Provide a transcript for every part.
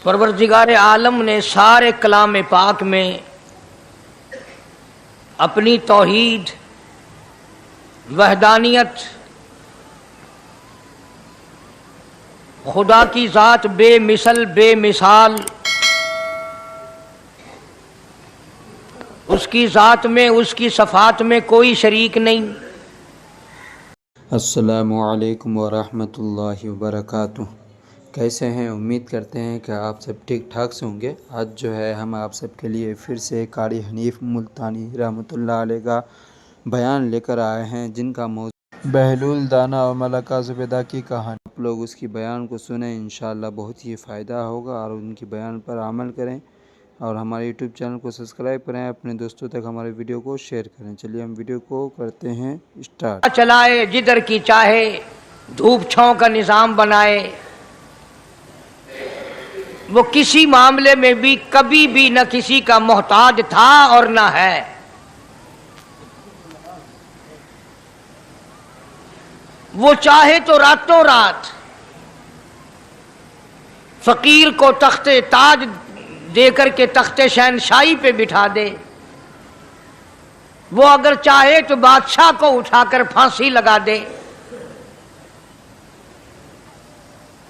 परवरदिगार आलम ने सारे कलाम पाक में अपनी तौहीद, वहदानियत, खुदा की ज़ात बेमिसल बेमिसाल, उसकी ज़ात में, उसकी सफ़ात में कोई शरीक नहीं। अस्सलामु अलैकुम वरहमतुल्लाहि वबरकातुह। कैसे हैं? उम्मीद करते हैं कि आप सब ठीक ठाक से होंगे। आज जो है हम आप सब के लिए फिर से कारी हनीफ मुल्तानी रहमतुल्लाह अलैह का बयान लेकर आए हैं, जिनका मौजूद बहलूल दाना और मलका ज़ुबैदा की कहानी। आप लोग उसकी बयान को सुने, इंशाअल्लाह बहुत ही फ़ायदा होगा और उनकी बयान पर अमल करें और हमारे यूट्यूब चैनल को सब्सक्राइब करें, अपने दोस्तों तक हमारे वीडियो को शेयर करें। चलिए हम वीडियो को करते हैं स्टार्ट। चलाए जिधर की चाहे, धूप छांव का निज़ाम बनाए, वो किसी मामले में भी कभी भी न किसी का मोहताज था और न है। वो चाहे तो रातों रात फकीर को तख्ते ताज देकर के तख्ते शहनशाही पे बिठा दे। वो अगर चाहे तो बादशाह को उठाकर फांसी लगा दे।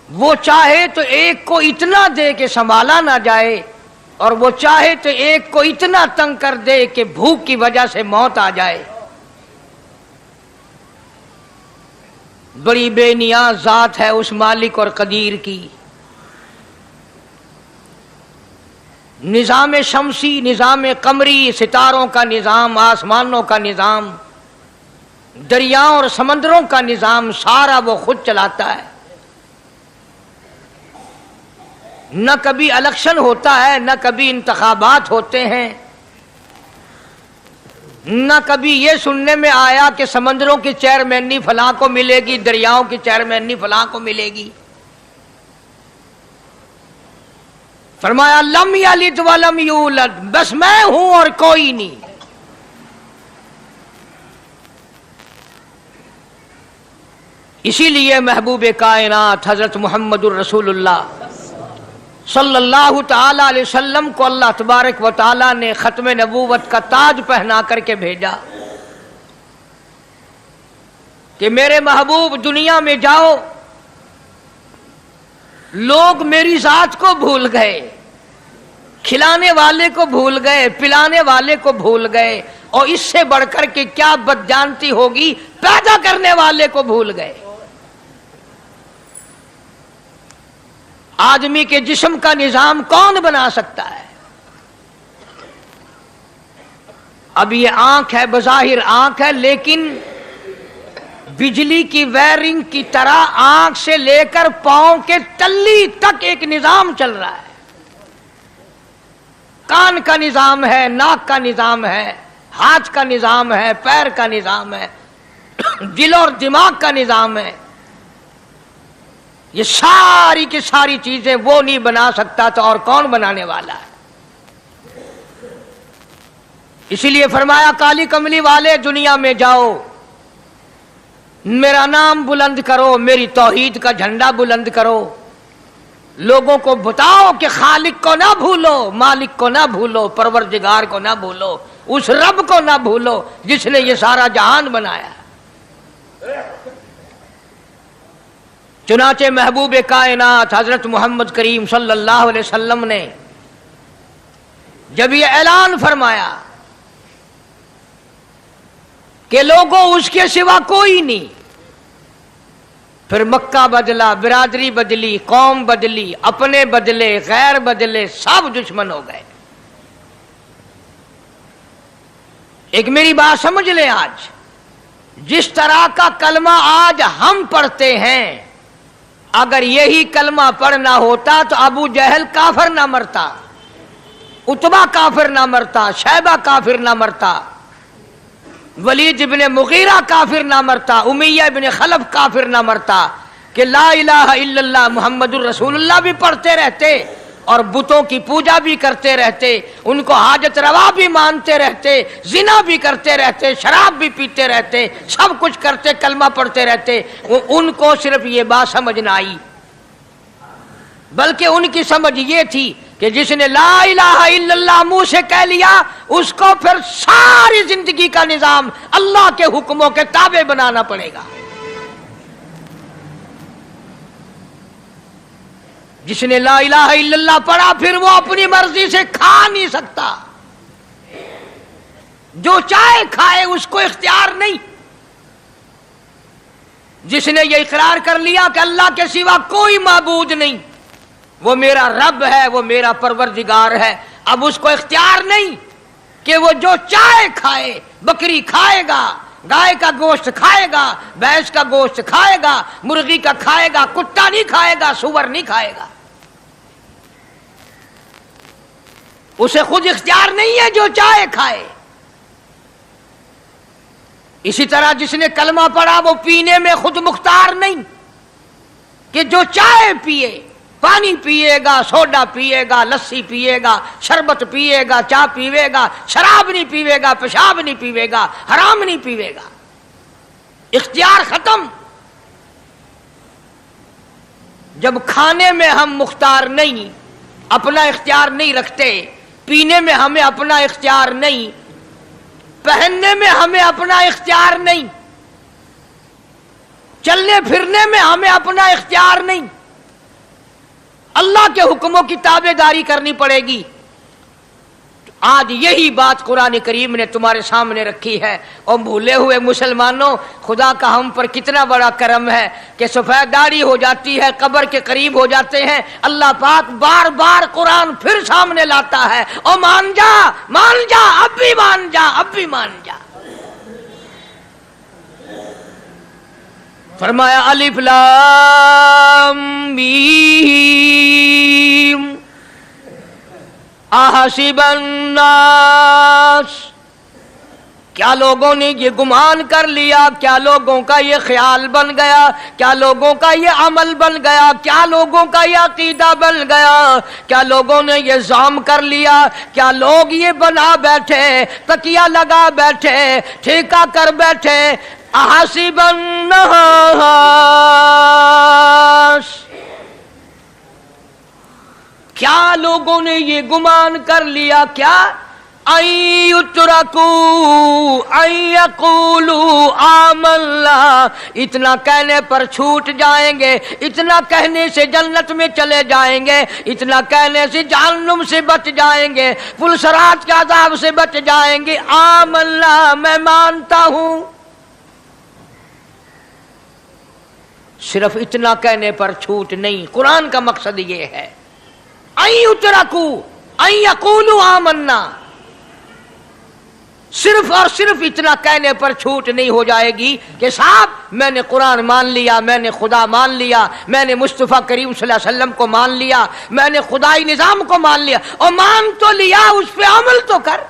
वो चाहे तो एक को इतना दे कि संभाला ना जाए, और वो चाहे तो एक को इतना तंग कर दे कि भूख की वजह से मौत आ जाए। बड़ी बेनियाज जात है उस मालिक और कदीर की। निज़ाम शमसी, निज़ाम कमरी, सितारों का निज़ाम, आसमानों का निज़ाम, दरियाओं और समंदरों का निज़ाम, सारा वो खुद चलाता है। न कभी इलेक्शन होता है, न कभी इंतखाबात होते हैं, न कभी ये सुनने में आया कि समंदरों की चेयरमैनी फलां को मिलेगी, दरियाओं की चेयरमैनी फलां को मिलेगी। फरमाया लम यलिद वलम यूलद, बस मैं हूं और कोई नहीं। इसीलिए महबूब कायनात हजरत मुहम्मदुर रसूलुल्लाह सल्लल्लाहु ताला अलैहि वसल्लम को अल्लाह तबारक व ताला ने खत्म नबूवत का ताज पहना करके भेजा कि मेरे महबूब दुनिया में जाओ, लोग मेरी जात को भूल गए, खिलाने वाले को भूल गए, पिलाने वाले को भूल गए, और इससे बढ़कर के क्या बदजानती होगी, पैदा करने वाले को भूल गए। आदमी के जिस्म का निजाम कौन बना सकता है? अब ये आंख है, बज़ाहिर आंख है, लेकिन बिजली की वायरिंग की तरह आंख से लेकर पांव के तल्ली तक एक निजाम चल रहा है। कान का निजाम है, नाक का निजाम है, हाथ का निजाम है, पैर का निजाम है, दिल और दिमाग का निजाम है। ये सारी की सारी चीजें वो नहीं बना सकता तो और कौन बनाने वाला है? इसीलिए फरमाया काली कमली वाले दुनिया में जाओ, मेरा नाम बुलंद करो, मेरी तौहीद का झंडा बुलंद करो, लोगों को बताओ कि खालिक को ना भूलो, मालिक को ना भूलो, परवरदिगार को ना भूलो, उस रब को ना भूलो जिसने ये सारा जहान बनाया। चुनाचे महबूब कायनात हजरत मोहम्मद करीम सल्लल्लाहु अलैहि वसल्लम ने जब ये ऐलान फरमाया कि लोगों उसके सिवा कोई नहीं, फिर मक्का बदला, बिरादरी बदली, कौम बदली, अपने बदले, गैर बदले, सब दुश्मन हो गए। एक मेरी बात समझ लें, आज जिस तरह का कलमा आज हम पढ़ते हैं, अगर यही कलमा पढ़ना होता तो अबू जहल काफिर ना मरता, उतबा काफिर ना मरता, शैबा काफिर ना मरता, वलीद इब्ने मुगीरा काफिर ना मरता, उमैया इब्ने खलफ काफिर ना मरता, कि ला इलाहा इल्लल्लाह मुहम्मदुर रसूलुल्लाह भी पढ़ते रहते और बुतों की पूजा भी करते रहते, उनको हाजत रवा भी मानते रहते, जिना भी करते रहते, शराब भी पीते रहते, सब कुछ करते, कलमा पढ़ते रहते। उनको सिर्फ ये बात समझ ना आई बल्कि उनकी समझ ये थी कि जिसने ला इलाहा इल्लल्लाह मुंह से कह लिया उसको फिर सारी जिंदगी का निजाम अल्लाह के हुक्मों के ताबे बनाना पड़ेगा। जिसने ला इलाहा इल्लल्लाह पढ़ा फिर वो अपनी मर्जी से खा नहीं सकता, जो चाहे खाए, उसको इख्तियार नहीं। जिसने ये इकरार कर लिया कि अल्लाह के सिवा कोई माबूद नहीं, वो मेरा रब है, वो मेरा परवरदिगार है, अब उसको इख्तियार नहीं कि वो जो चाहे खाए। बकरी खाएगा, गाय का गोश्त खाएगा, भैंस का गोश्त खाएगा, मुर्गी का खाएगा, कुत्ता नहीं खाएगा, सुअर नहीं खाएगा। उसे खुद इख्तियार नहीं है, जो चाहे खाए। इसी तरह जिसने कलमा पढ़ा वो पीने में खुद मुख्तार नहीं कि जो चाहे पिए, पानी पिएगा, सोडा पिएगा, लस्सी पिएगा, शरबत पिएगा, चाय पीवेगा, शराब नहीं पीवेगा, पेशाब नहीं पीवेगा, हराम नहीं पीवेगा। इख्तियार खत्म। जब खाने में हम मुख्तार नहीं, अपना इख्तियार नहीं रखते, पीने में हमें अपना इख्तियार नहीं, पहनने में हमें अपना इख्तियार नहीं, चलने फिरने में हमें अपना इख्तियार नहीं, अल्लाह के हुक्मों की ताबेदारी करनी पड़ेगी। आज यही बात कुरान करीम ने तुम्हारे सामने रखी है। और भूले हुए मुसलमानों, खुदा का हम पर कितना बड़ा करम है कि सफेद दाढ़ी हो जाती है, कब्र के करीब हो जाते हैं, अल्लाह पाक बार बार कुरान फिर सामने लाता है, और मान जा, मान जा, अब भी मान जा, अब भी मान जा। फरमाया अलिफ लाम मीम अहसिबन नास, क्या लोगों ने ये गुमान कर लिया, क्या लोगों का ये ख्याल बन गया, क्या लोगों का ये अमल बन गया, क्या लोगों का ये अकीदा बन गया, क्या लोगों ने ये ज़ाम कर लिया, क्या लोग ये बना बैठे, तकिया लगा बैठे, ठेका कर बैठे। अहसिबन नास, क्या लोगों ने ये गुमान कर लिया, क्या अय्युतरकू अय्यकूलू आमन्ना, इतना कहने पर छूट जाएंगे, इतना कहने से जन्नत में चले जाएंगे, इतना कहने से जहन्नुम से बच जाएंगे, पुलसरात के अज़ाब से बच जाएंगे। आमन्ना, मैं मानता हूं। सिर्फ इतना कहने पर छूट नहीं, कुरान का मकसद ये है अय्युतरकू अय्यकूलू आमन्ना, सिर्फ और सिर्फ इतना कहने पर छूट नहीं हो जाएगी कि साहब मैंने कुरान मान लिया, मैंने खुदा मान लिया, मैंने मुस्तफ़ा करीम सल्लल्लाहु अलैहि वसल्लम को मान लिया, मैंने खुदाई निजाम को मान लिया। और मान तो लिया, उस पे अमल तो कर।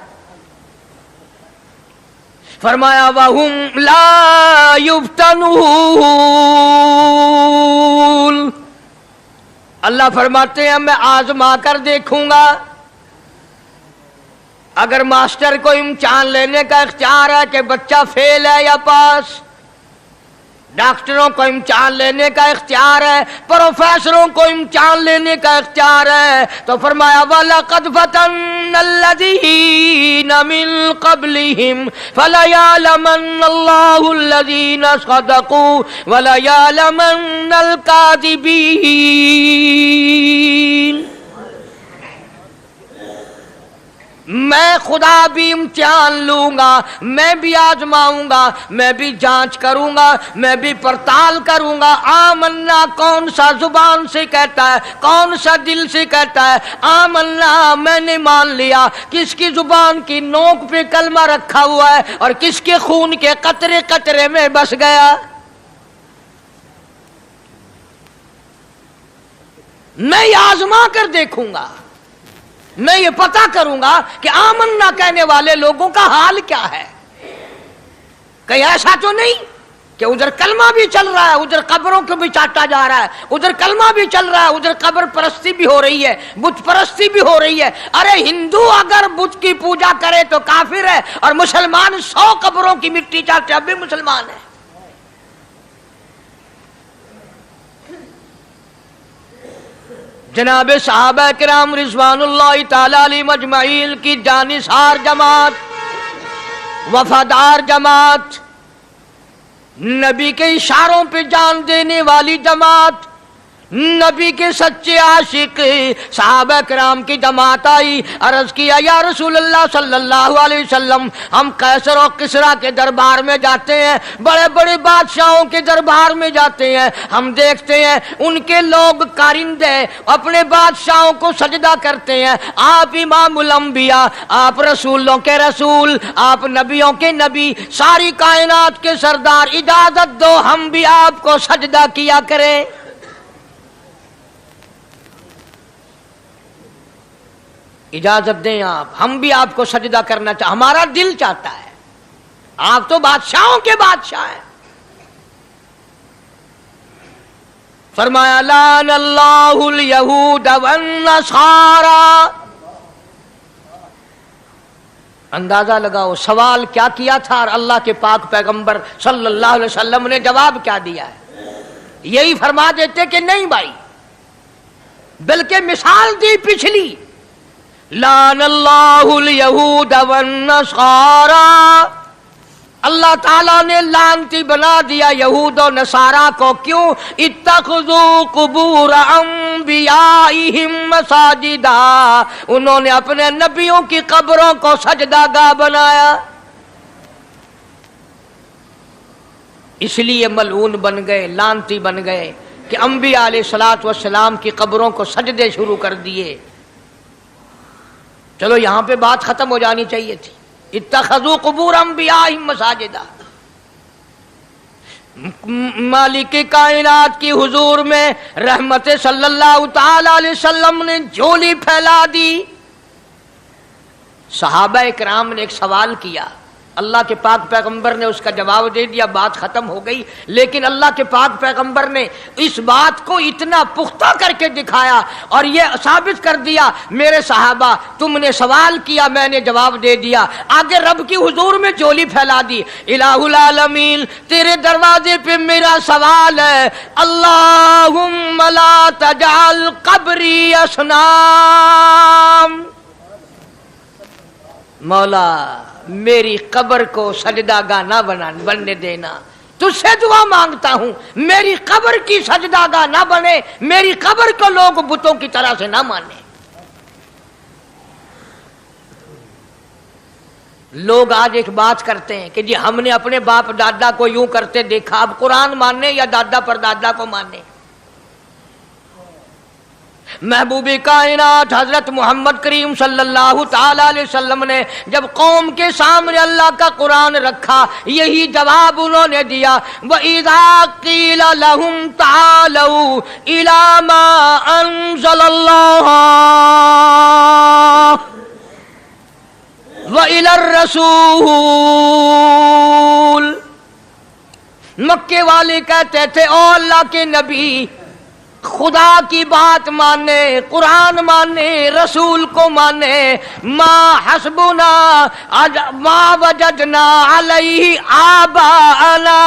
फरमाया वहुम ला युफ्तनून, अल्लाह फरमाते हैं मैं आजमा कर देखूंगा। अगर मास्टर को इम्तिहान लेने का इख्तियार है कि बच्चा फेल है या पास, डॉक्टरों को इम्तिहान लेने का इख्तियार है, प्रोफेसरों को इम्तिहान लेने का इख्तियार है, तो फरमाया वलक़द फ़तन्नल्लज़ीना मिन क़ब्लिहिम फ़लयअलमन्नल्लाहुल्लज़ीना सदक़ू वलयअलमन्नल काज़िबीन। मैं खुदा भी इम्तिहान लूंगा, मैं भी आजमाऊंगा, मैं भी जांच करूंगा, मैं भी पड़ताल करूंगा। आमन्ना कौन सा जुबान से कहता है, कौन सा दिल से कहता है। आमन्ना मैंने मान लिया, किसकी जुबान की नोक पे कलमा रखा हुआ है और किसके खून के कतरे कतरे में बस गया। मैं आजमा कर देखूंगा, मैं ये पता करूंगा कि आमन्ना कहने वाले लोगों का हाल क्या है। कहीं ऐसा तो नहीं कि उधर कलमा भी चल रहा है, उधर कब्रों को भी चाटा जा रहा है, उधर कलमा भी चल रहा है, उधर कब्र परस्ती भी हो रही है, बुत परस्ती भी हो रही है। अरे हिंदू अगर बुत की पूजा करे तो काफिर है, और मुसलमान 100 कब्रों की मिट्टी चाटे अब भी मुसलमान है। जनाब सहाबा किराम रिजवानुल्लाह ताला अलैहिम अजमईन की जानिसार जमात, वफादार जमात, नबी के इशारों पे जान देने वाली जमात, नबी के सच्चे आशिक सहाबा किराम की जमात आई। अर्ज किया या रसूलल्लाह सल्लल्लाहु अलैहि वसल्लम, हम कैसर और किसरा के दरबार में जाते हैं, बड़े बड़े बादशाहों के दरबार में जाते हैं, हम देखते हैं उनके लोग कारिंदे अपने बादशाहों को सजदा करते हैं। आप इमामुल अंबिया, आप रसूलों के रसूल, आप नबियों के नबी, सारी कायनात के सरदार, इजाजत दो हम भी आपको सजदा किया करें। इजाजत दें आप, हम भी आपको सजदा करना चाहते, हमारा दिल चाहता है, आप तो बादशाहों के बादशाह हैं। फरमाया लानल्लाहुल यहूद वन नसारा। अंदाजा लगाओ सवाल क्या किया था और अल्लाह के पाक पैगंबर सल्लल्लाहु अलैहि वसल्लम ने जवाब क्या दिया है। यही फरमा देते कि नहीं भाई, बल्कि मिसाल दी पिछली, लानल्लाहुल यहूद वन नसारा, अल्लाह ताला ने लानती बना दिया यहूद और नसारा को। क्यों? इत्तखज़ू कुबूर अंबियाइहिम मसाजिदा, उन्होंने अपने नबियों की कब्रों को सजदागाह बनाया, इसलिए मलऊन बन गए, लानती बन गए कि अंबिया अलैहिस्सलातु वस्सलाम की कब्रों को सजदे शुरू कर दिए। चलो यहां पे बात खत्म हो जानी चाहिए थी। इत्तखज़ू कुबूर अंबियाइहिम मसाजिदा, मालिक कायनात की हुजूर में रहमत सल्लल्लाहु ताला अलैहि वसल्लम ने झोली फैला दी। सहाबा इकराम ने एक सवाल किया, अल्लाह के पाक पैगंबर ने उसका जवाब दे दिया, बात खत्म हो गई। लेकिन अल्लाह के पाक पैगंबर ने इस बात को इतना पुख्ता करके दिखाया और ये साबित कर दिया, मेरे सहाबा तुमने सवाल किया, मैंने जवाब दे दिया। आगे रब की हुजूर में झोली फैला दी। इलाहुल आलमीन, तेरे दरवाजे पे मेरा सवाल है, अल्लाहुम्मा ला तजअल कब्री असनाम, मौला मेरी कब्र को सजदागाह ना बनने देना, तुझसे दुआ मांगता हूं, मेरी कब्र की सजदागाह ना बने, मेरी कब्र को लोग बुतों की तरह से ना माने। लोग आज एक बात करते हैं कि जी हमने अपने बाप दादा को यूं करते देखा, अब कुरान माने या दादा पर दादा को माने। महबूबे कायनात हजरत मोहम्मद करीम सल्लल्लाहु ताला अलैहि वसल्लम ने जब कौम के सामने अल्लाह का कुरान रखा, यही जवाब उन्होंने दिया, व इज़ा क़ीला लहुम तालू इला मा अंज़लल्लाह व इलर रसूल। मक्के वाले कहते थे, ओ अल्लाह के नबी, खुदा की बात माने, कुरान माने, रसूल को माने, मा हस्बुना मा वजदना अलैहि आबाना,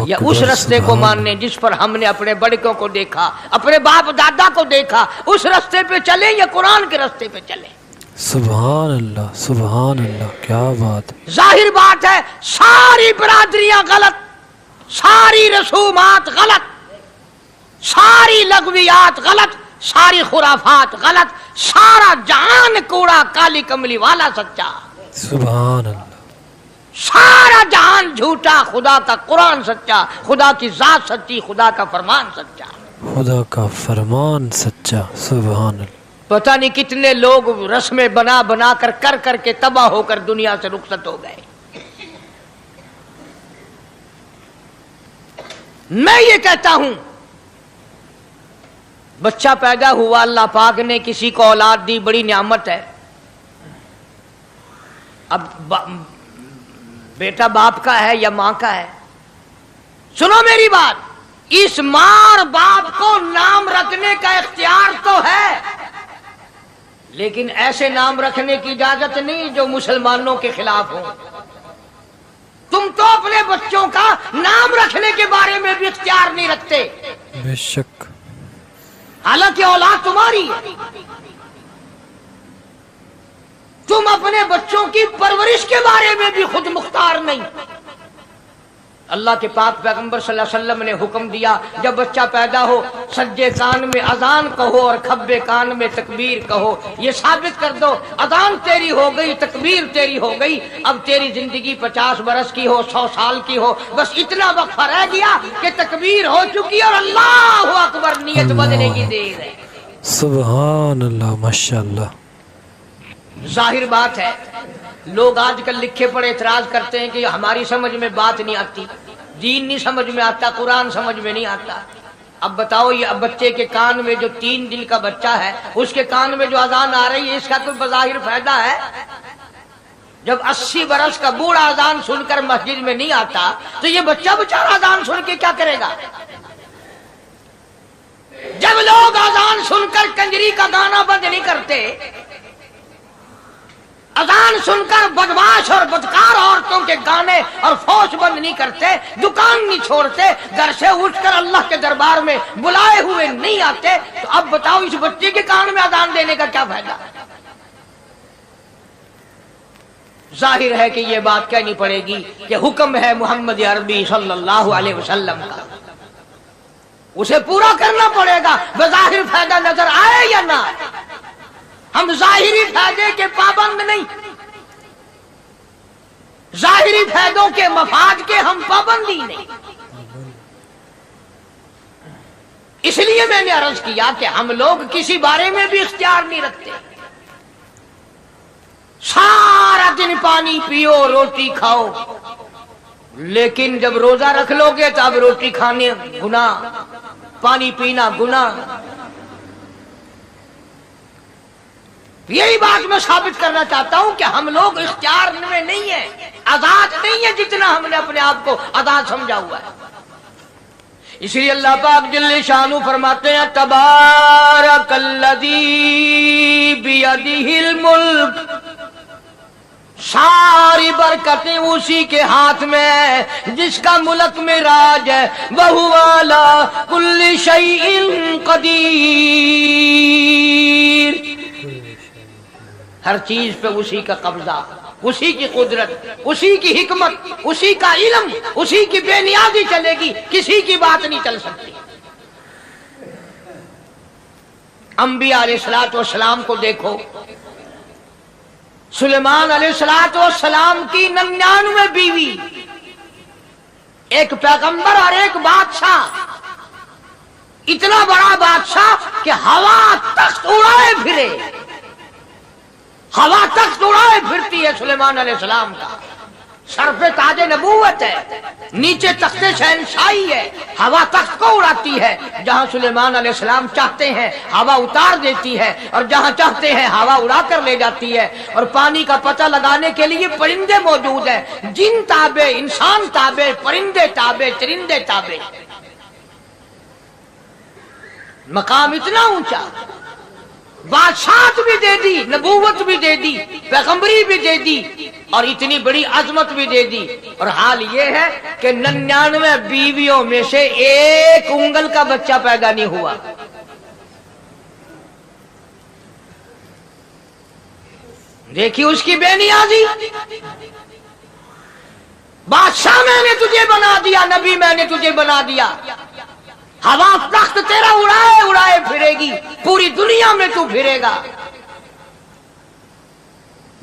या उस रास्ते को मानने जिस पर हमने अपने बड़कों को देखा, अपने बाप दादा को देखा, उस रास्ते पे चले या कुरान के रास्ते पे चले। सुभान अल्लाह, सुभान अल्लाह, क्या बात है। जाहिर बात है सारी बरादरियां गलत, सारी रसूमात गलत, सारी लगवियात गलत, सारी खुराफात गलत, सारा जहान कूड़ा काली कमली वाला सच्चा। सुभान अल्लाह, सारा जहान झूठा, खुदा का कुरान सच्चा, खुदा की जात सच्ची, खुदा का फरमान सच्चा, खुदा का फरमान सच्चा। सुभान अल्लाह। पता नहीं कितने लोग रस्में बना बना कर करके तबाह होकर दुनिया से रुखसत हो गए। मैं ये कहता हूं, बच्चा पैदा हुआ, अल्लाह पाक ने किसी को औलाद दी, बड़ी नियामत है। अब बेटा बाप का है या मां का है? सुनो मेरी बात, इस मां और बाप को नाम रखने का इख्तियार तो है, लेकिन ऐसे नाम रखने की इजाजत नहीं जो मुसलमानों के खिलाफ हो। तुम तो अपने बच्चों का नाम रखने के बारे में भी इख्तियार नहीं रखते। बेशक हालांकि औलाद तुम्हारी है, तुम अपने बच्चों की परवरिश के बारे में भी खुद मुख्तार नहीं। अल्लाह के पाक पैगंबर सल्लल्लाहु अलैहि वसल्लम ने हुक्म दिया, जब बच्चा पैदा हो सज्जे कान में अजान कहो और खब्बे कान में तकबीर कहो। ये साबित कर दो अजान तेरी हो गई, तकबीर तेरी हो गई, अब तेरी जिंदगी 50 बरस की हो, 100 साल की हो, बस इतना वक्फा रह गया कि तकबीर हो चुकी और अल्लाहु अकबर नियत बदलने की देर है। सुभान अल्लाह, माशाअल्लाह। जाहिर बात है, लोग आजकल लिखे पढ़े एतराज करते हैं कि हमारी समझ में बात नहीं आती, दीन नहीं समझ में आता, कुरान समझ में नहीं आता। अब बताओ, ये अब बच्चे के कान में जो 3 दिन का बच्चा है, उसके कान में जो अजान आ रही है, इसका कोई बज़ाहिर फायदा है? जब 80 बरस का बूढ़ा अजान सुनकर मस्जिद में नहीं आता, तो ये बच्चा बेचारा अजान सुन के क्या करेगा? जब लोग अजान सुनकर कंजरी का गाना बंद नहीं करते, अजान सुनकर बदमाश और बदकार औरतों के गाने और फौज बंद नहीं करते, दुकान नहीं छोड़ते, घर से उठकर अल्लाह के दरबार में बुलाए हुए नहीं आते, तो अब बताओ इस बच्चे के कान में अजान देने का क्या फायदा? जाहिर है कि ये बात कहनी पड़ेगी कि हुक्म है मोहम्मद अरबी सल्लल्लाहु अलैहि वसल्लम का, उसे पूरा करना पड़ेगा, बज़ाहिर फायदा नजर आए या ना। हम जाहिरी फायदे के पाबंद नहीं, जाहिरी फायदों के मफाद के हम पाबंदी नहीं। इसलिए मैंने अर्ज किया कि हम लोग किसी बारे में भी इख्तियार नहीं रखते। सारा दिन पानी पियो, रोटी खाओ, लेकिन जब रोजा रख लोगे तो अब रोटी खाने गुनाह, पानी पीना गुनाह। यही बात मैं साबित करना चाहता हूं कि हम लोग इख्तियार में नहीं है, आजाद नहीं है जितना हमने अपने आप को आजाद समझा हुआ है। इसलिए अल्लाह पाक जल्ले शानु फरमाते हैं, तबारकल्लज़ी बियदिहिल मुल्क, सारी बरकतें उसी के हाथ में है जिसका मुल्क में राज है। वहुवा अला कुल्ली शैइन कदीर, हर चीज पे उसी का कब्जा, उसी की कुदरत, उसी की हिकमत, उसी का इल्म, उसी की बेनियाजी चलेगी, किसी की बात नहीं चल सकती। अंबिया अलैहिस्सलातु वस्सलाम को देखो, सुलेमान अलैहिस्सलातु वस्सलाम की 99 बीवी, एक पैगंबर और एक बादशाह, इतना बड़ा बादशाह कि हवा तख्त उड़ाए फिरे, हवा तख्त उड़ाए फिरती है सुलेमान अलैहिस्सलाम का। सर पे ताजे नबूवत है, नीचे तख्ते शहनशाही है, हवा तख्त को उड़ाती है। जहां सुलेमान अलैहिस्सलाम चाहते हैं हवा उतार देती है, और जहां चाहते हैं हवा उड़ा कर ले जाती है। और पानी का पता लगाने के लिए परिंदे मौजूद है, जिन ताबे, इंसान ताबे, परिंदे ताबे, चरिंदे ताबे। मकाम इतना ऊंचा, बादशाहत भी दे दी, नबूवत भी दे दी, पैगंबरी भी दे दी, और इतनी बड़ी अजमत भी दे दी। और हाल ये है कि 99 बीवियों में से एक उंगल का बच्चा पैदा नहीं हुआ। देखिए उसकी बेनियाजी। बादशाह मैंने तुझे बना दिया, नबी मैंने तुझे बना दिया, हवा तख्त तेरा उड़ाए उड़ाए फिरेगी, पूरी दुनिया में तू फिरेगा।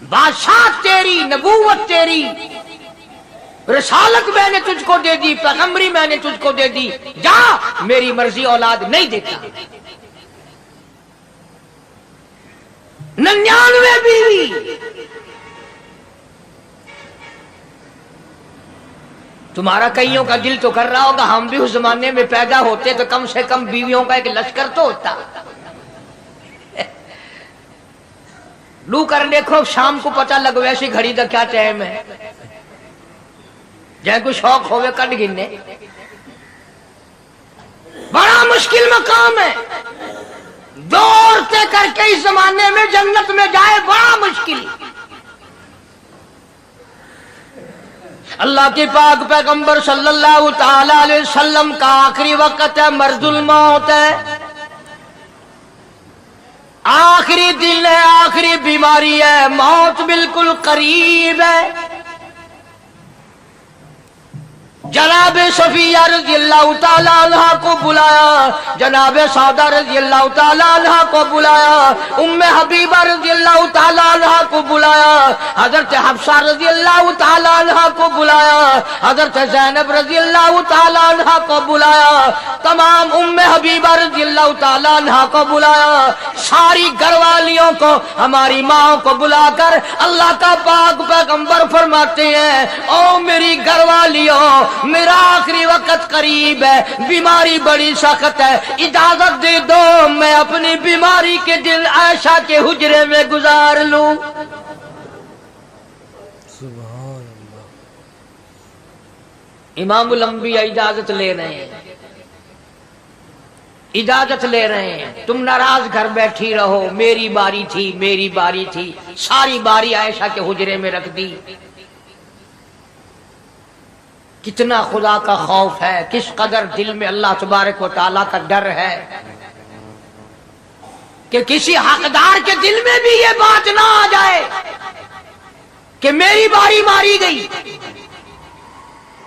बादशाह तेरी, नबूवत तेरी, रिसालत मैंने तुझको दे दी, पैगंबरी मैंने तुझको दे दी, जा मेरी मर्जी औलाद नहीं देता। 99 बीवी। तुम्हारा कईयों का दिल तो कर रहा होगा हम भी उस जमाने में पैदा होते तो कम से कम बीवियों का एक लश्कर तो होता। लू कर देखो, शाम को पता लग वैसी घड़ी का क्या टाइम है, जै को शौक होवे कट गिनने। बड़ा मुश्किल मकाम है, दौड़ते करके इस जमाने में जन्नत में जाए बड़ा मुश्किल। अल्लाह के पाक पैगंबर सल्लल्लाहु ताला अलैहि वसल्लम का आखिरी वक्त है, मर्जुल मौत है। आखिरी दिल है, आखिरी बीमारी है, मौत बिल्कुल करीब है। जनाब सफिया रज़ियल्लाहु ताला अन्हा को बुलाया, जनाब सौदा रज़ियल्लाहु ताला अन्हा को बुलाया, उम्मे हबीबा रज़ियल्लाहु ताला अन्हा को बुलाया, हजरत हफ्सा रज़ियल्लाहु ताला अन्हा को बुलाया, हजरत ज़ैनब रज़ियल्लाहु ताला अन्हा को बुलाया, तमाम उम्मे हबीबा रज़ियल्लाहु ताला अन्हा को बुलाया, सारी घरवालियों को, हमारी माँ को बुलाकर अल्लाह का पाक पैगंबर फरमाते हैं, ओ मेरी घरवालियों, मेरा आखिरी वक्त करीब है, बीमारी बड़ी सख्त है, इजाजत दे दो मैं अपनी बीमारी के दिन आयशा के हुजरे में गुजार लूं। सुभान अल्लाह। इमामुल अंबिया इजाजत ले रहे हैं, इजाजत ले रहे हैं, तुम नाराज घर बैठी रहो, मेरी बारी थी, मेरी बारी थी, सारी बारी आयशा के हुजरे में रख दी। कितना खुदा का खौफ है, किस कदर दिल में अल्लाह तबारक व तआला का डर है कि किसी हकदार के दिल में भी ये बात ना आ जाए कि मेरी बारी मारी गई।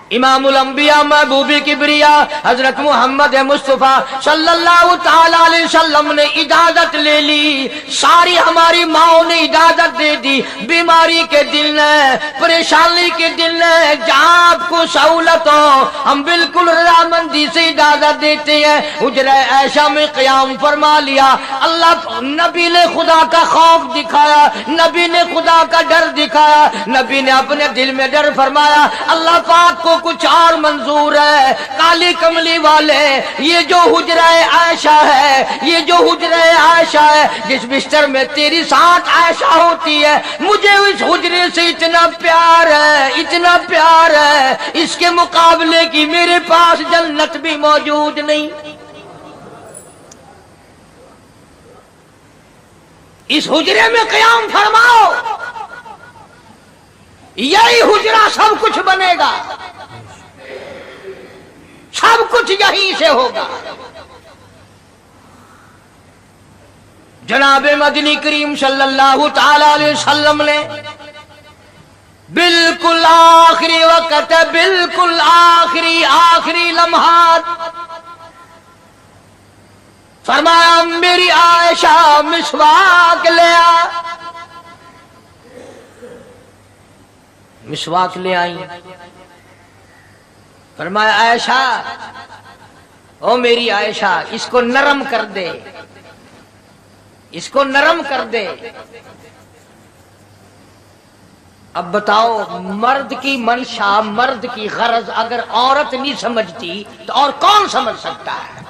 इमामुल अंबिया महबूबी किबरिया हजरत मोहम्मद मुस्तफा सल्लल्लाहु ताला अलैहि वसल्लम ने इजाजत ले ली, सारी हमारी माओ ने इजाजत दे दी। बीमारी के दिन है, परेशानी के दिन है, जहाँ आपको सहूलत हो हम बिल्कुल रजामंदी से इजाजत देते हैं। हुजरा ऐशा में क़याम फरमा लिया। अल्लाह नबी ने खुदा का खौफ दिखाया, नबी ने खुदा का डर दिखाया, नबी ने अपने दिल में डर फरमाया। अल्लाह पाक को कुछ और मंजूर है। काली कमली वाले, ये जो हुजरा आयशा है, ये जो हुजरा आयशा है, जिस बिस्तर में तेरी साथ आयशा होती है, मुझे उस हुजरे से इतना प्यार है, इतना प्यार है, इसके मुकाबले की मेरे पास जन्नत भी मौजूद नहीं। इस हुजरे में क़याम फरमाओ, यही हुजरा सब कुछ बनेगा, सब कुछ यहीं से होगा। जनाब मदनी करीम सल्लल्लाहु ताला अलैहि वसल्लम ने बिल्कुल आखिरी वक्त, बिल्कुल आखिरी लम्हात फरमाया, मेरी आयशा मिसवाक ले आ। मिसवाक ले आई। फरमाया, आयशा, ओ मेरी आयशा, इसको नरम कर दे, इसको नरम कर दे। अब बताओ, मर्द की मंशा, मर्द की गरज अगर औरत नहीं समझती तो और कौन समझ सकता है?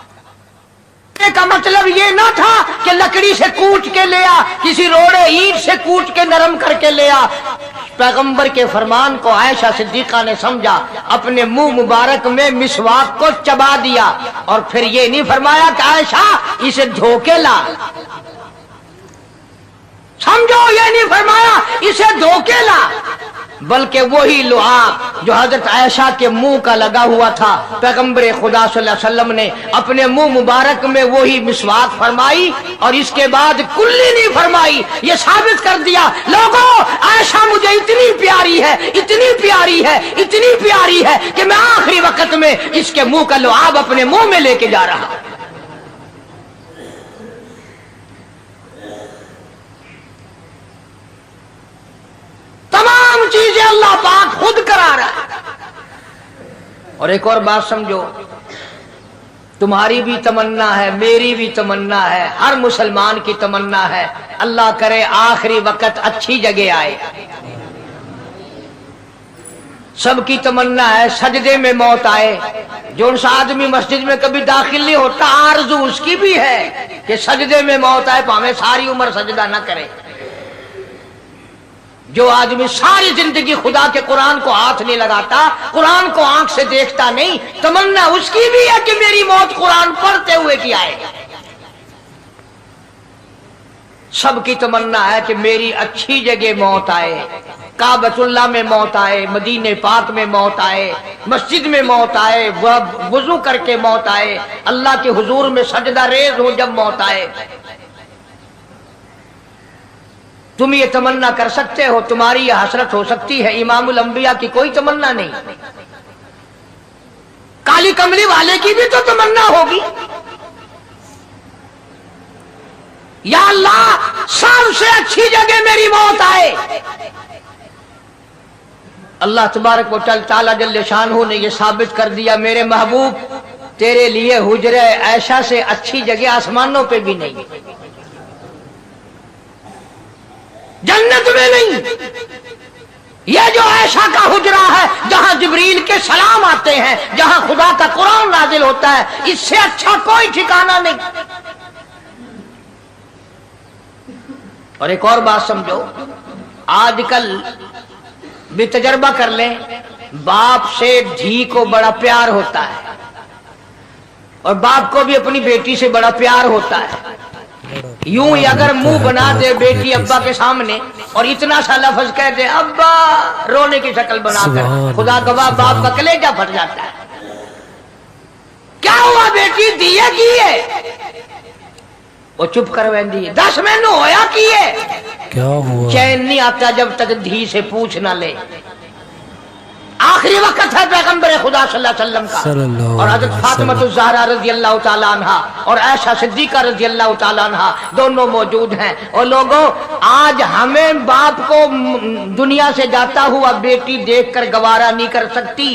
का मतलब ये ना था कि लकड़ी से कूट के ले आ, किसी रोड़े ईंट से कूट के नरम करके ले आ। पैगंबर के फरमान को आयशा सिद्दीका ने समझा, अपने मुंह मुबारक में मिसवाक को चबा दिया और फिर ये नहीं फरमाया कि आयशा इसे धोके ला। समझो, ये नहीं फरमाया इसे धोके ला, बल्कि वही लुआब जो हजरत आयशा के मुंह का लगा हुआ था, पैगंबर खुदा सल्लल्लाहु अलैहि वसल्लम ने अपने मुंह मुबारक में वही मिसवाक फरमाई और इसके बाद कुल्ली नहीं फरमाई। ये साबित कर दिया, लोगों, आयशा मुझे इतनी प्यारी है, इतनी प्यारी है, इतनी प्यारी है कि मैं आखिरी वक्त में इसके मुंह का लुआब अपने मुंह में लेके जा रहा हूं। तमाम चीजें अल्लाह पाक खुद करा रहा है। और एक और बात समझो, तुम्हारी भी तमन्ना है, मेरी भी तमन्ना है, हर मुसलमान की तमन्ना है, अल्लाह करे आखिरी वक्त अच्छी जगह आए। सबकी तमन्ना है सजदे में मौत आए। जो सा आदमी मस्जिद में कभी दाखिल नहीं होता, आरज़ू उसकी भी है कि सजदे में मौत आए, भाਵੇਂ सारी उम्र सजदा ना करे। जो आदमी सारी जिंदगी खुदा के कुरान को हाथ नहीं लगाता, कुरान को आंख से देखता नहीं, तमन्ना उसकी भी है कि मेरी मौत कुरान पढ़ते हुए की आए। सबकी तमन्ना है कि मेरी अच्छी जगह मौत आए, काबतुल्लाह में मौत आए, मदीने पाक में मौत आए, मस्जिद में मौत आए, वुजू करके मौत आए, अल्लाह के हुजूर में सजदा रेज हो जब मौत आए। तुम ये तमन्ना कर सकते हो, तुम्हारी ये हसरत हो सकती है, इमामुल अंबिया की कोई तमन्ना नहीं। काली कमली वाले की भी तो तमन्ना होगी, या अल्लाह सबसे अच्छी जगह मेरी मौत आए। अल्लाह तबारक व तआला जल्ले शानहू ने यह साबित कर दिया, मेरे महबूब तेरे लिए हुजरे ऐशा से अच्छी जगह आसमानों पे भी नहीं, जन्नत में नहीं। यह जो ऐशा का हुजरा है जहां जिब्रील के सलाम आते हैं, जहां खुदा का कुरान नाजिल होता है, इससे अच्छा कोई ठिकाना नहीं। और एक और बात समझो, आजकल भी तजर्बा कर लें, बाप से धी को बड़ा प्यार होता है और बाप को भी अपनी बेटी से बड़ा प्यार होता है। यूं ही अगर मुंह बना दे बेटी अब्बा के सामने और इतना सा लफ्ज कह दे अब्बा, रोने की शक्ल बनाकर, खुदा गवाह बाप का कलेजा फट जाता है। क्या हुआ बेटी, दिए किए? वो चुप कर वेंदी है, 10 मैनू होया किए? क्या हुआ? चैन नहीं आता जब तक धी से पूछ ना ले। आखिरी वक्त है पैगंबर खुदा सल्लल्लाहु अलैहि वसल्लम का, और हजरत फातिमा ज़हरा रज़ी अल्लाह ताला अन्हा और आयशा सिद्दीका रज़ी अल्लाह ताला अन्हा दोनों मौजूद हैं। और लोगों, आज हमें बाप को दुनिया से जाता हुआ बेटी देखकर गवारा नहीं कर सकती,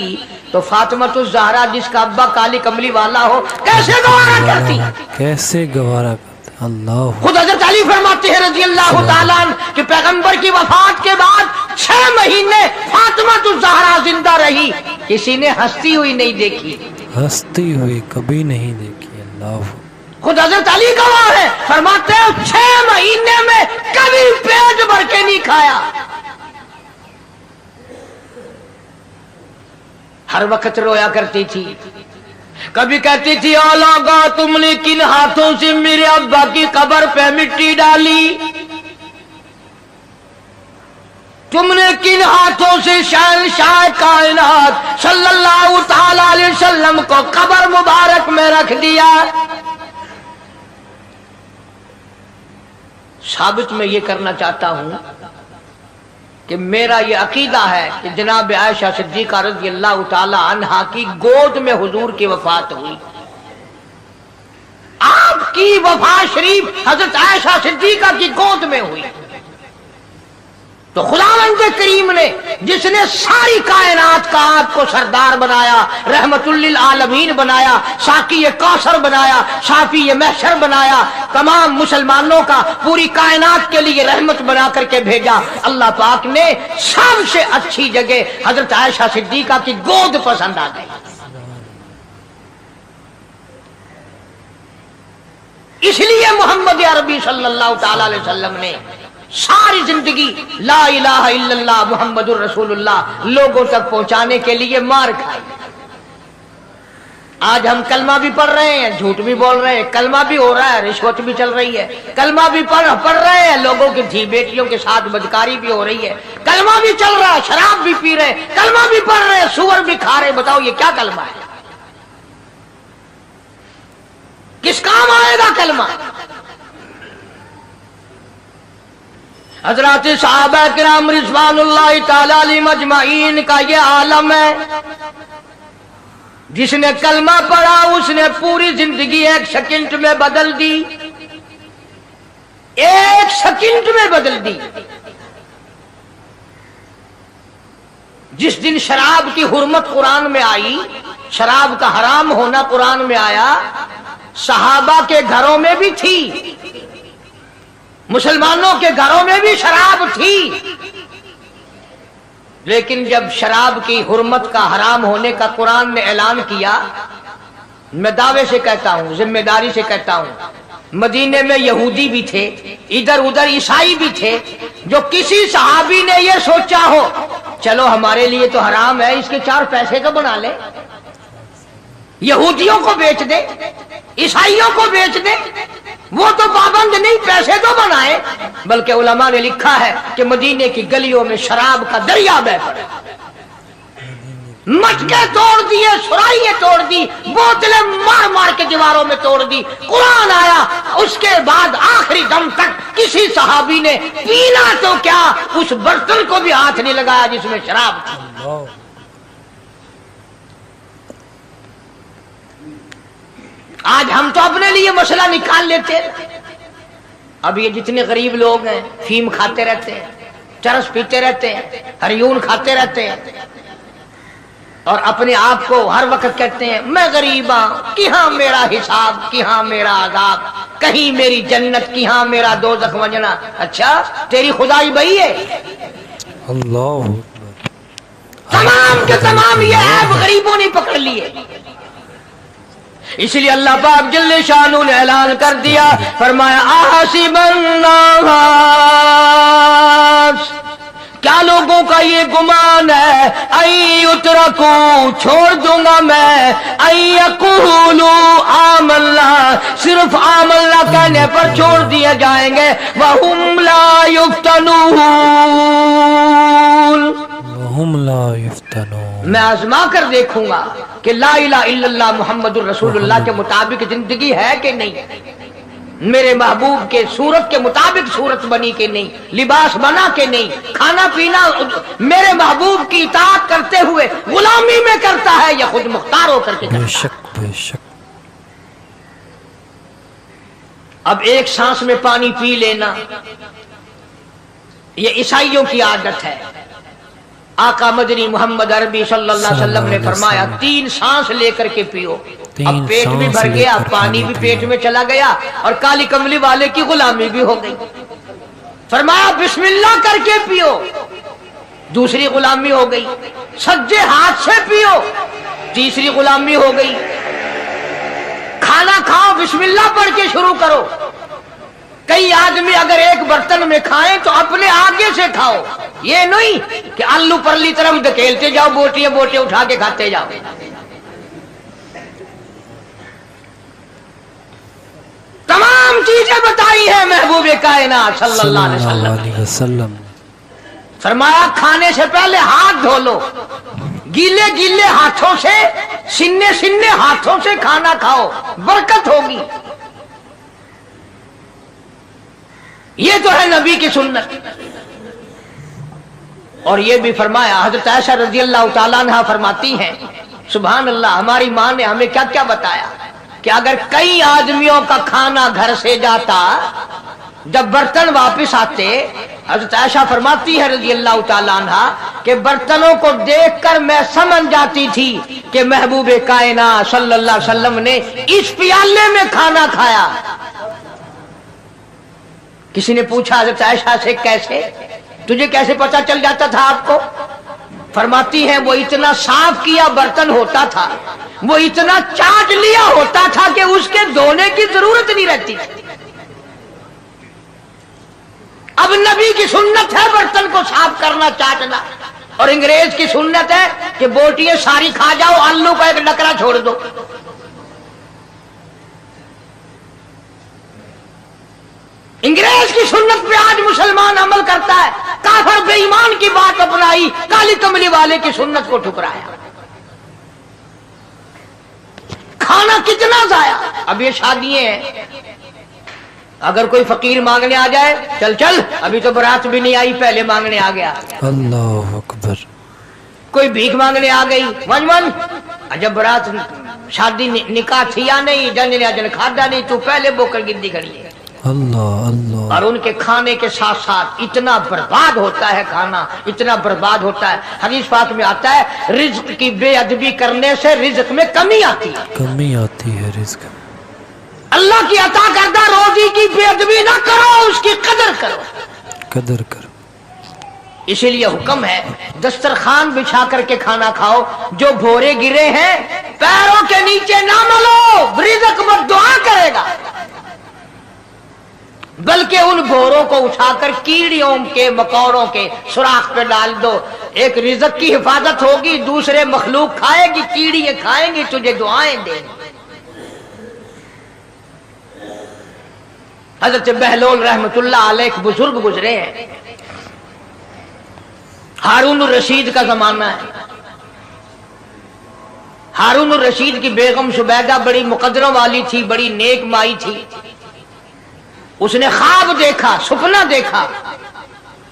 तो फातिमा ज़हरा जिसका अब्बा काली कमली वाला हो कैसे गवारा करती? कैसे गवारा करती? अल्लाह। खुद हज़रत अली फरमाते हैं रज़ी अल्लाह ताला अन्हु कि पैगंबर की वफात के बाद 6 महीने फातिमा ज़हरा जिंदा रही, किसी ने हंसती हुई नहीं देखी, हंसती हुई कभी नहीं देखी। अल्लाह। खुद हज़रत अली गवाह है, फरमाते हैं 6 महीने में कभी पेट भर के नहीं खाया। हर वक्त रोया करती थी, कभी कहती थी ओ लोगो, तुमने किन हाथों से मेरे अब्बा की कब्र पे मिट्टी डाली, तुमने किन हाथों से शहंशाह कायनात सल्लल्लाहु ताला अलैहि वसल्लम को कब्र मुबारक में रख दिया। साबित मैं ये करना चाहता हूं कि मेरा ये अकीदा है कि जनाब आयशा सिद्दीका रज़ी अल्लाह ताला अन्हा की गोद में हुजूर की वफात हुई। आपकी वफात शरीफ हजरत आयशा सिद्दीका की गोद में हुई। तो खुदावंद करीम ने जिसने सारी कायनात का आपको सरदार बनाया, रहमतुल लिल आलमीन बनाया, साकी कौसर बनाया, शाफी महशर बनाया, तमाम मुसलमानों का पूरी कायनात के लिए रहमत बना करके भेजा, अल्लाह पाक ने सबसे अच्छी जगह हजरत आयशा सिद्दीका की गोद पसंद आ गई। इसलिए मोहम्मद अरबी सल्लल्लाहु ताला अलैहि वसल्लम ने सारी जिंदगी ला इलाहा इल्लल्लाह मुहम्मदुर रसूलुल्लाह लोगों तक पहुंचाने के लिए मार खाई। आज हम कलमा भी पढ़ रहे हैं, झूठ भी बोल रहे हैं, कलमा भी हो रहा है, रिश्वत भी चल रही है, कलमा भी पढ़ रहे हैं, लोगों की धी बेटियों के साथ बदकारी भी हो रही है, कलमा भी चल रहा है, शराब भी पी रहे, कलमा भी पढ़ रहे, सुअर भी खा रहे। बताओ ये क्या कलमा है? किस काम आएगा कलमा? हजरत सहाबा किराम रिज़वानुल्लाहि ताला अलैहिम अजमाइन का ये आलम है, जिसने कलमा पढ़ा उसने पूरी जिंदगी 1 सेकंड में बदल दी, 1 सेकंड में बदल दी। जिस दिन शराब की हुर्मत कुरान में आई, शराब का हराम होना कुरान में आया, सहाबा के घरों में भी थी, मुसलमानों के घरों में भी शराब थी, लेकिन जब शराब की हुर्मत का हराम होने का कुरान ने ऐलान किया, मैं दावे से कहता हूं, जिम्मेदारी से कहता हूं, मदीने में यहूदी भी थे, इधर उधर ईसाई भी थे, जो किसी सहाबी ने यह सोचा हो चलो हमारे लिए तो हराम है, इसके 4 पैसे तो बना ले, यहूदियों को बेच दे, ईसाइयों को बेच दे, वो तो पाबंद नहीं, पैसे तो बनाए। बल्कि उलमा ने लिखा है कि मदीने की गलियों में शराब का दरिया बह पड़ा, मटके तोड़ दिए, सुराइयां तोड़ दी, बोतलें मार मार के दीवारों में तोड़ दी। कुरान आया, उसके बाद आखिर आखिरी दम तक किसी सहाबी ने पीना तो क्या उस बर्तन को भी हाथ नहीं लगाया जिसमें शराब थी। अल्लाह आज हम तो अपने लिए मसला निकाल लेते हैं। अब ये जितने गरीब लोग हैं फीम खाते रहते हैं, चरस पीते रहते हैं, हरियून खाते रहते हैं और अपने आप को हर वक्त कहते हैं मैं गरीब हूं, कि हाँ मेरा हिसाब, कि हाँ मेरा आजाब, कहीं मेरी जन्नत, कि हाँ मेरा दोज़ख वंजना। अच्छा तेरी खुदाई वही है? अल्लाह तमाम के तमाम ये ऐब गरीबों ने पकड़ लिए। इसलिए अल्लाह पाक जल्ले शानू ने ऐलान कर दिया, फरमाया आसिबन नास, क्या लोगों का ये गुमान है, आई उतरकू, छोड़ दूंगा मैं, आई यकूलू आमल्ला, सिर्फ आमल्ला कहने पर छोड़ दिए जाएंगे, वहुम ला युफ्तनून, वहुम ला युफ्तनून, मैं आजमा कर देखूंगा कि ला इलाहा इल्लल्लाह मुहम्मदुर रसूलुल्लाह के मुताबिक जिंदगी है कि नहीं, मेरे महबूब के सूरत के मुताबिक सूरत बनी के नहीं, लिबास बना के नहीं, खाना पीना मेरे महबूब की इताअत करते हुए गुलामी में करता है या खुद मुख्तार होकर के करता है। बेशक बेशक। अब एक सांस में पानी पी लेना ये ईसाइयों की आदत है। आका मदनी मोहम्मद अरबी सल्लल्लाहु अलैहि वसल्लम ने फरमाया 3 सांस लेकर के पियो। अब पेट भी भर गया, पानी भी पेट में चला गया और काली कमली वाले की गुलामी भी हो गई। फरमाया बिस्मिल्लाह करके पियो, दूसरी गुलामी हो गई। सज्जे हाथ से पियो, तीसरी गुलामी हो गई। खाना खाओ बिस्मिल्लाह पढ़ के शुरू करो। कई आदमी अगर एक बर्तन में खाएं तो अपने आगे से खाओ, ये नहीं कि आलू परली तरफ धकेलते जाओ, बोटियां बोटियां उठा के खाते जाओ। तमाम चीजें बताई हैं महबूब कायनात सल्लल्लाहु अलैहि वसल्लम। फरमाया खाने से पहले हाथ धो लो, गीले गीले हाथों से, सिन्ने सिन्ने हाथों से खाना खाओ, बरकत होगी। ये तो है नबी की सुन्नत। और ये भी फरमाया, हजरत आयशा रजी अल्लाह तआला अन्हा फरमाती हैं, सुभान अल्लाह, हमारी माँ ने हमें क्या क्या बताया कि अगर कई आदमियों का खाना घर से जाता, जब बर्तन वापस आते, हजरत आयशा फरमाती है रजी अल्लाह तआला अन्हा कि बर्तनों को देखकर मैं समझ जाती थी कि महबूब कायनात सल्लल्लाहु अलैहि वसल्लम ने इस प्याले में खाना खाया। किसी ने पूछा हजरत आयशा से, कैसे, तुझे कैसे पता चल जाता था आपको? फरमाती हैं वो इतना साफ किया बर्तन होता था, वो इतना चाट लिया होता था कि उसके धोने की जरूरत नहीं रहती। अब नबी की सुन्नत है बर्तन को साफ करना, चाटना, और अंग्रेज की सुन्नत है कि बोटियां सारी खा जाओ, आलू का एक डकरा छोड़ दो। अंग्रेज की सुन्नत पे आज मुसलमान अमल करता है, काफिर बेईमान की बात अपनाई, काली कमली वाले की सुन्नत को ठुकराया। खाना कितना जाया। अब ये शादियां हैं, अगर कोई फकीर मांगने आ जाए, चल चल अभी तो बारात भी नहीं आई, पहले मांगने आ गया। अल्लाह अकबर। कोई भीख मांगने आ गई, वन वन, जब बारात शादी निकाह थी या नहीं, जन खादा नहीं, तू पहले बोकर गिद्दी खड़ी है। अल्लाह अल्लाह। और उनके खाने के साथ साथ इतना बर्बाद होता है खाना, इतना बर्बाद होता है। हदीस पाक में आता है रिज्क की बेअदबी करने से रिज्क में कमी आती है, कमी आती है रिज्क। अल्लाह की अता करदा रोजी की बेअदबी ना करो, उसकी कदर करो, कदर करो। इसीलिए हुक्म है दस्तरखान बिछा करके खाना खाओ। जो भोरे गिरे हैं पैरों के नीचे ना मलो, रिज्क मत दुआ करेगा, बल्कि उन भोरों को उठाकर कीड़ियों के मकोड़ों के सुराख पे डाल दो। एक रिज़्क की हिफाजत होगी, दूसरे मखलूक खाएगी, कीड़ियां खाएंगी, तुझे दुआएं देंगी। हजरत बहलोल रहमतुल्लाह अलैह एक बुजुर्ग गुजरे हैं, हारून रशीद का जमाना है। हारून रशीद की बेगम सुबैदा बड़ी मुकद्दरों वाली थी, बड़ी नेक माई थी। उसने ख्वाब देखा, सपना देखा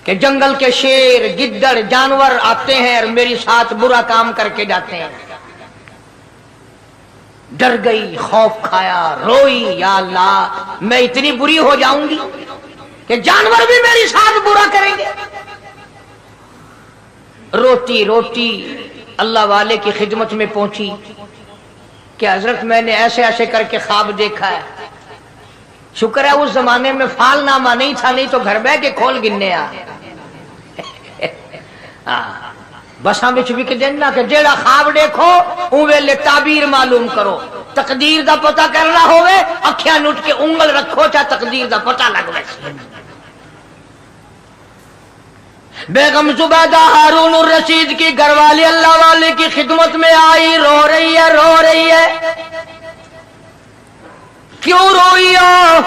कि जंगल के शेर, गिद्दड़, जानवर आते हैं और मेरे साथ बुरा काम करके जाते हैं। डर गई, खौफ खाया, रोई, या अल्लाह मैं इतनी बुरी हो जाऊंगी कि जानवर भी मेरे साथ बुरा करेंगे। रोती रोती अल्लाह वाले की खिदमत में पहुंची कि हजरत मैंने ऐसे ऐसे करके ख्वाब देखा है। शुक्र है उस जमाने में फालनामा नहीं था, नहीं तो घर बह के खोल गिनने आ बसा बिच भी देना कि जेड़ा ख्वाब देखो उवेले ताबीर मालूम करो। तकदीर दा पता करना होवे अखियां नुट के उंगल रखो चा तकदीर दा पता लगवे। बेगम जुबैदा हारून रशीद की घरवाली अल्लाह वाले की खिदमत में आई, रो रही है, रो रही है। क्यों रोई हो?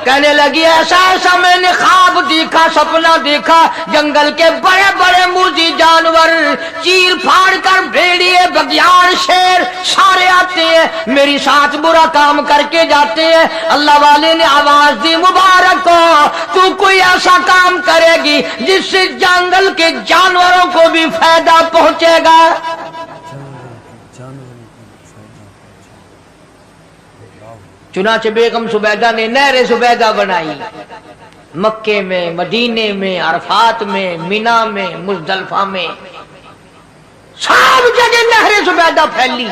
कहने लगी ऐसा ऐसा मैंने ख्वाब देखा, सपना देखा, जंगल के बड़े बड़े मुर्गी जानवर चीर फाड़ कर भेड़िए, बघियाड़, शेर सारे आते हैं, मेरी साथ बुरा काम करके जाते हैं। अल्लाह वाले ने आवाज दी, मुबारक हो, तू कोई ऐसा काम करेगी जिससे जंगल के जानवरों को भी फायदा पहुंचेगा। चुनाचे बेगम जुबैदा ने नहर जुबैदा बनाई। मक्के में, मदीने में, अरफात में, मिना में, मुजदलफा में, सब जगह नहर जुबैदा फैली।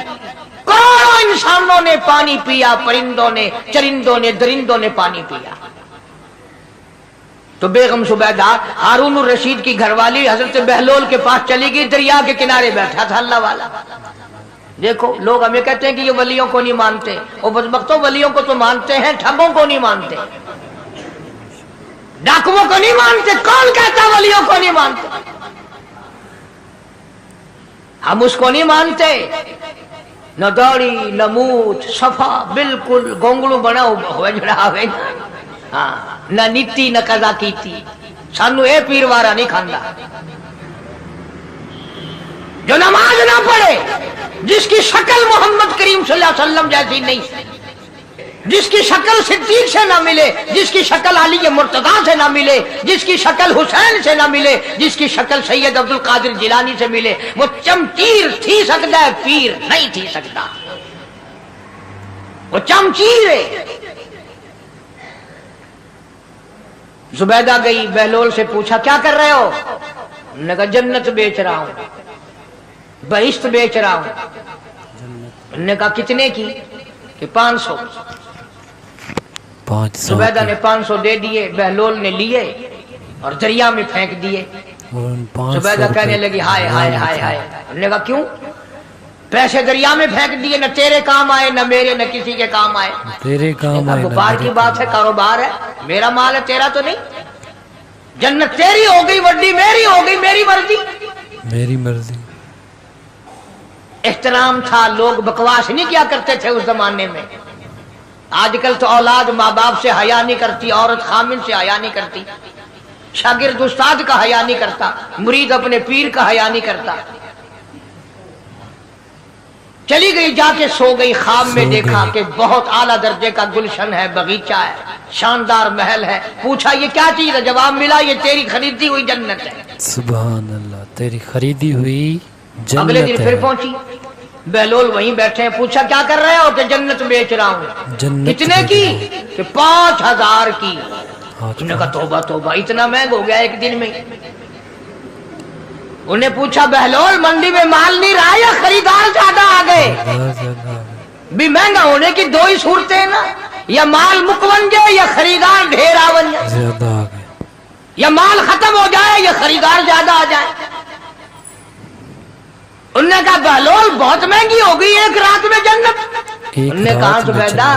करोड़ों इंसानों ने पानी पिया, परिंदों ने, चरिंदों ने, दरिंदों ने पानी पिया। तो बेगम जुबैदा हारून रशीद की घरवाली हजरत बहलोल के पास चली गई, दरिया के किनारे बैठा था अल्लाह वाला। देखो लोग हमें कहते हैं कि ये वलियों को नहीं मानते, और बदबख्तों वलियों को तो मानते हैं, ठगों को नहीं मानते, डाकुओं को नहीं मानते। कौन कहता वलियों को नहीं मानते? हम उसको नहीं मानते, न दौड़ी न मूछ, सफा बिल्कुल गोंगलू बना हुआ जड़ा हुए। हाँ, न नीति न कजा कीती, सानू ए पीरवारा नहीं खांदा। जो नमाज ना पढ़े, जिसकी शक्ल मोहम्मद करीम सल्लल्लाहु अलैहि वसल्लम जैसी नहीं, जिसकी शक्ल सिद्दीक से ना मिले, जिसकी शक्ल अली मुर्तजा से ना मिले, जिसकी शक्ल हुसैन से ना मिले, जिसकी शक्ल सैयद अब्दुल कादिर जिलानी से मिले, वो चमचीर थी सकता है, पीर नहीं थी सकता। वो चमचीर है। जुबैदा गई, बहलोल से पूछा क्या कर रहे हो? उन्होंने कहा जन्नत बेच रहा हूं, बहिश्त बेच रहा हूं। उन्होंने कहा कितने की? कि 500। जुबैदा ने 500 दे दिए, बहलोल ने लिए और दरिया में फेंक दिए। जुबैदा कहने लगी हाय हाय हाय हाय। उन्होंने कहा क्यों? पैसे दरिया में फेंक दिए, न तेरे काम आए, न मेरे, न किसी के काम आए। तेरे काम आए, व्यापार की बात है, कारोबार है, मेरा माल है, तेरा तो नहीं। जन्नत तेरी हो गई, वड्डी मेरी हो गई, मेरी मर्जी, मेरी मर्जी। एहतराम था, लोग बकवास नहीं किया करते थे उस जमाने में। आजकल तो औलाद माँ बाप से हया नहीं करती, औरत खामिन से हया नहीं करती, शागिर्द उस्ताद का हया नहीं करता, मुरीद अपने पीर का हया नहीं करता। चली गई, जाके सो गई। ख्वाब में देखा कि बहुत आला दर्जे का गुलशन है, बगीचा है, शानदार महल है। पूछा ये क्या चीज है? जवाब मिला ये तेरी खरीदी हुई जन्नत है। सुभान अल्लाह, तेरी खरीदी हुई जन्नत। अगले दिन फिर पहुंची, बहलोल वहीं बैठे हैं। पूछा क्या कर रहे हो? कि जन्नत बेच रहा हूँ। कितने की? कि 5000 की। उन्होंने कहा तौबा तौबा, इतना महंगा हो गया एक दिन में। उन्हें पूछा बहलोल मंडी में माल नहीं रहा या खरीदार ज्यादा आ गए? भी महंगा होने की दो ही सूरतें हैं ना, या माल मुकवन जाए या खरीदार ढेर आवन जाए, ज्यादा आ गए, या माल खत्म हो जाए या खरीदार ज्यादा आ जाए। उन्होंने कहा बहलोल बहुत महंगी हो गई एक रात में जन्नत। उन्होंने कहा जुबैदा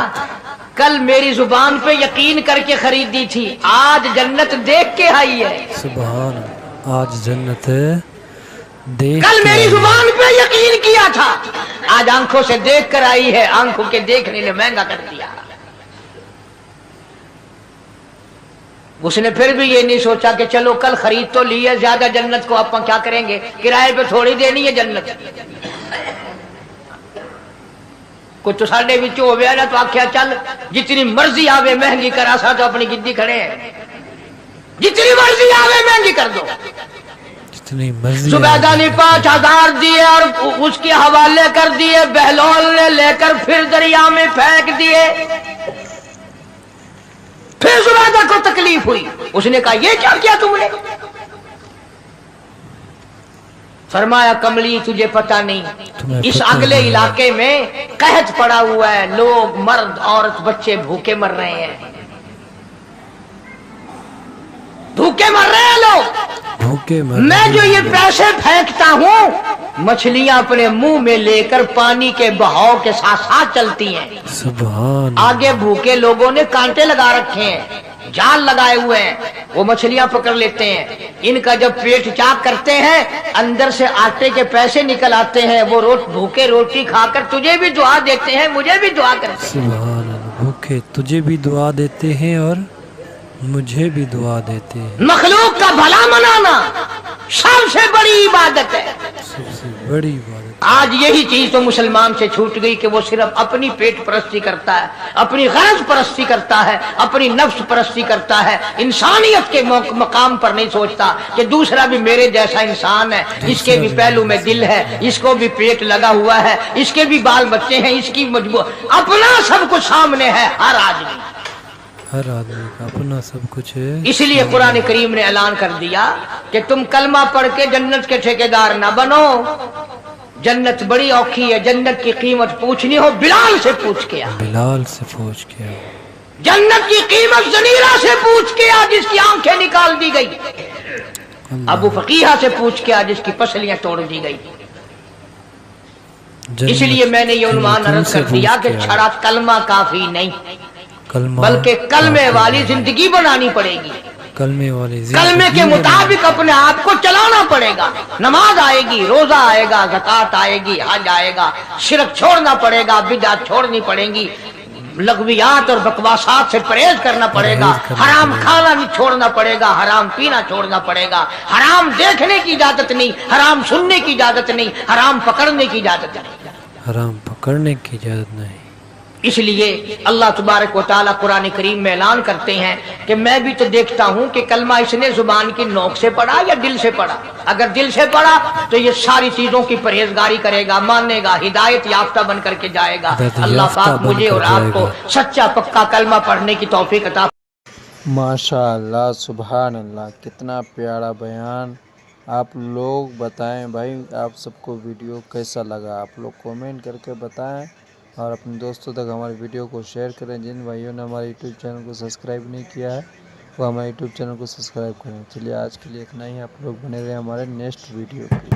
कल मेरी जुबान पे यकीन करके खरीदी थी, आज जन्नत देख के आई है। सुभान, आज जन्नत देख, कल मेरी जुबान पे यकीन किया था, आज आंखों से देख कर आई है। आंखों के देखने ने महंगा कर दिया। उसने फिर भी ये नहीं सोचा कि चलो कल खरीद तो ली है, ज्यादा जन्नत को अपन क्या करेंगे, किराए पे थोड़ी देनी है जन्नत। کوئی تو ساڈے وچ ہویا نا تو آکھیا چل جتنی مرضی آوے مہنگی کرا سا تو اپنی گدی کھڑے ہیں، جتنی مرضی آوے مہنگی کر دو. جتنی مرضی زبیدہ نے 5,000 دیے اور اس کے حوالے کر دیے، بہلول نے لے کر پھر دریا میں پھینک دیے. پھر زبیدہ کو تکلیف ہوئی، اس نے کہا یہ کیا کیا تم نے؟ فرمایا کملی تجھے پتہ نہیں، اس اگلے علاقے میں قحط پڑا ہوا ہے، لوگ مرد عورت بچے بھوکے مر رہے ہیں، بھوکے مر رہے ہیں لوگ. بھوکے مر میں جو یہ پیسے پھینکتا ہوں مچھلیاں اپنے منہ میں لے کر پانی کے بہاؤ کے ساتھ ساتھ چلتی ہیں. سبحان آگے بھوکے لوگوں نے کانٹے لگا رکھے ہیں، جال لگائے ہوئے ہیں، وہ مچھلیاں پکڑ لیتے ہیں. ان کا جب پیٹ چاک کرتے ہیں اندر سے آٹے کے پیسے نکل آتے ہیں، وہ بھوکے روٹی کھا کر تجھے بھی دعا دیتے ہیں، مجھے بھی دعا کرتے ہیں. سبحان اللہ، بھوکے تجھے بھی دعا دیتے ہیں اور مجھے بھی دعا دیتے ہیں. مخلوق کا بھلا منانا سب سے بڑی عبادت ہے. سب سے بڑی بات آج یہی چیز تو مسلمان سے چھوٹ گئی کہ وہ صرف اپنی پیٹ پرستی کرتا ہے، اپنی غرض پرستی کرتا ہے، اپنی نفس پرستی کرتا ہے، انسانیت کے مقام پر نہیں سوچتا کہ دوسرا بھی میرے جیسا انسان ہے، اس کے بھی پہلو میں دل ہے، اس کو بھی پیٹ لگا ہوا ہے، اس کے بھی بال بچے ہیں، اس کی مجبور اپنا سب کچھ سامنے ہے ہر آدمی. ہر آدمی کا اپنا سب کچھ ہے. اس لیے قرآن کریم نے اعلان کر دیا کہ تم کلمہ پڑھ کے جنت کے ٹھیکیدار نہ بنو. جنت بڑی اوکھی ہے، جنت کی قیمت پوچھنی ہو بلال سے پوچھ کے آ. بلال سے پوچھ کے جنت کی قیمت زنیرہ سے پوچھ کے آ جس کی آنکھیں نکال دی گئی. ابو فقیہ سے پوچھ کے آ جس کی پسلیاں توڑ دی گئی. اس لیے میں نے یہ عنوان عرض کر دیا کہ چھڑا کلمہ کافی نہیں، بلکہ کلمے والی زندگی بنانی پڑے گی. کلمے کے مطابق اپنے آپ کو چلانا پڑے گا. نماز آئے گی، روزہ آئے گا، زکوٰۃ آئے گی، حج آئے گا، شرک چھوڑنا پڑے گا، بدعت چھوڑنی پڑیں گی، لغویات اور بکواسات سے پرہیز کرنا پڑے گا، حرام کھانا نہیں چھوڑنا پڑے گا، حرام پینا چھوڑنا پڑے گا، حرام دیکھنے کی اجازت نہیں، حرام سننے کی اجازت نہیں، حرام پکڑنے کی اجازت نہیں. حرام پکڑنے کی اجازت نہیں. اس لیے اللہ تبارک و تعالیٰ قرآن کریم میں اعلان کرتے ہیں کہ میں بھی تو دیکھتا ہوں کہ کلمہ اس نے زبان کی نوک سے پڑھا یا دل سے پڑھا. اگر دل سے پڑھا تو یہ ساری چیزوں کی پرہیزگاری کرے گا، مانے گا، ہدایت یافتہ بن کر کے جائے گا. اللہ پاک مجھے اور آپ کو سچا پکا کلمہ پڑھنے کی توفیق عطا. ماشاء اللہ، سبحان اللہ، کتنا پیارا بیان. آپ لوگ بتائیں بھائی، آپ سب کو ویڈیو کیسا لگا؟ آپ لوگ کومنٹ کر کے بتائیں اور اپنے دوستوں تک ہماری ویڈیو کو شیئر کریں. جن بھائیوں نے ہمارے یوٹیوب چینل کو سبسکرائب نہیں کیا ہے وہ ہمارے یوٹیوب چینل کو سبسکرائب کریں. چلیے آج کے لیے اتنا ہی. آپ لوگ بنے رہے ہمارے نیکسٹ ویڈیو کے.